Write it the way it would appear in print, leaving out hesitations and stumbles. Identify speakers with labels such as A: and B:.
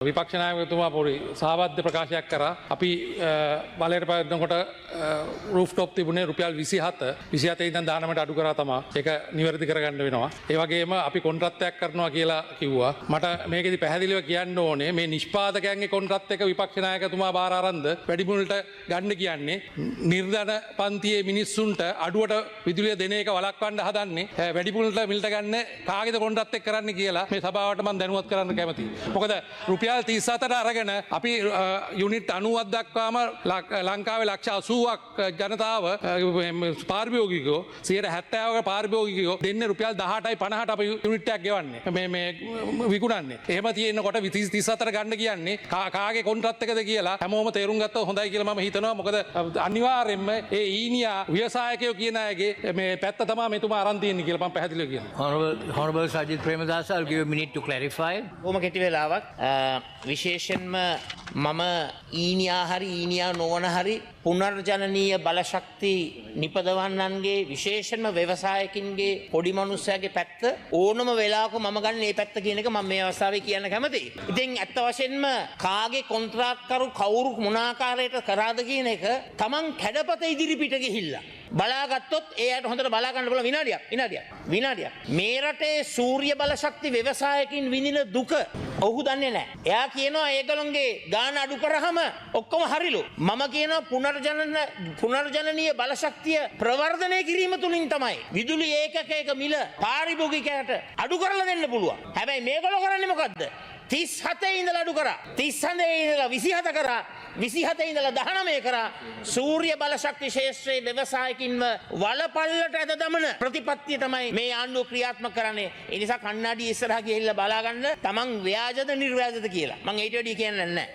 A: විපක්ෂ නායකතුමා පොඩි සහවද්ද ප්‍රකාශයක් කරා. අපි බලයට පවත්නකොට රූෆ්ටොප් තිබුණේ රුපියල් 27 ඉඳන් 19ට අඩු කරා තමයි. ඒක නිවැරදි කරගන්න වෙනවා. ඒ වගේම අපි කොන්ත්‍රාත්යක් කරනවා කියලා කිව්වා. මට මේකෙදි පැහැදිලිව කියන්න ඕනේ මේ නිෂ්පාදකයන්ගේ කොන්ත්‍රාත් එක විපක්ෂ නායකතුමා බාර අරන්ද වැඩිමුලට ගන්න කියන්නේ නිර්ධන පන්තියේ මිනිස්සුන්ට අඩුවට විදුලිය දෙන එක වළක්වන්න හදන්නේ වැඩිමුලට මිලට ගන්න කාගේද කොන්ත්‍රාත් එක කරන්න කියලා මේ සභාවට මම දැනුවත් කරන්න කැමතියි. මොකද රුපියල් 37ට අරගෙන අපි යුනිට් 90ක් දක්වාම ලංකාවේ ලක්ෂ 80ක් ජනතාව පාරිභෝගිකයෝ 70%ක පාරිභෝගිකයෝ දෙන්නේ රුපියල් 18යි 50ට අපි යුනිට් එකක් ගෙවන්නේ මේ විකුණන්නේ. එහෙම තියෙනකොට 37ට ගන්න කියන්නේ කාගේ කොන්ත්‍රාත් එකද කියලා හැමෝම තේරුම් ගත්තොත් හොඳයි කියලා මම හිතනවා. මොකද අනිවාර්යයෙන්ම ඒ ඊනියා ව්‍යවසායකයෝ කියන අයගේ මේ පැත්ත තමයි මෙතුමා අරන් තියෙන්නේ කියලා මම පැහැදිලිව කියනවා.
B: Honorable Sajid Premadasa, I'll give you a minute to clarify.
C: කොහොම කෙටි වෙලාවක් විශේෂයෙන්ම මම ඊනියා හරි ඊනියා නොවන හරි පුනර්ජනනීය බලශක්ති නිපදවන්නන්ගේ විශේෂයෙන්ම ව්‍යවසායකින්ගේ පොඩි මනුස්සයාගේ පැත්ත ඕනම වෙලාවක මම ගන්න මේ පැත්ත කියන එක මම මේ අවස්ථාවේ කියන්න කැමතියි. ඉතින් ඇත්ත වශයෙන්ම කාගේ කොන්ත්‍රාත්කරු කවුරු මොන ආකාරයට කරාද කියන එක Taman කැඩපත ඉදිරිපිට ගිහිල්ලා බලාගත්තොත් එයාට හොඳට බලා ගන්න පුළුවන් විනාඩියක්. මේ රටේ සූර්ය බලශක්ති ව්‍යවසායකින් විඳින දුක ඔහු දන්නේ නැහැ. එයා කියනවා ඒගොල්ලන්ගේ ගාන අඩු කරාම ඔක්කොම හරිලු. මම කියනවා පුනර්ජනනීය බලශක්තිය ප්‍රවර්ධනය කිරීම තුලින් තමයි විදුලි ඒකකයක මිල පාරිභෝගිකයට අඩු කරලා දෙන්න පුළුවන්. හැබැයි මේගොල්ලෝ කරන්නේ මොකද්ද? 37 ඉඳලා අඩු කරා. 37 ඉඳලා 27 කරා. 27 ඉඳලා 19 කරා. සූර්ය බලශක්ති ශේෂ්ත්‍රයේ ව්‍යවසායකින්ව වලපල්ලට ඇද දමන ප්‍රතිපත්තිය තමයි මේ ආණ්ඩුව ක්‍රියාත්මක කරන්නේ. ඒ නිසා කණ්ණාඩි ඉස්සරහා ගිහිල්ලා බලා ගන්න තමන් ව්‍යාජද නිර්ව්‍යාජද කියලා. මම ඊට වැඩි කියන්නේ නැහැ.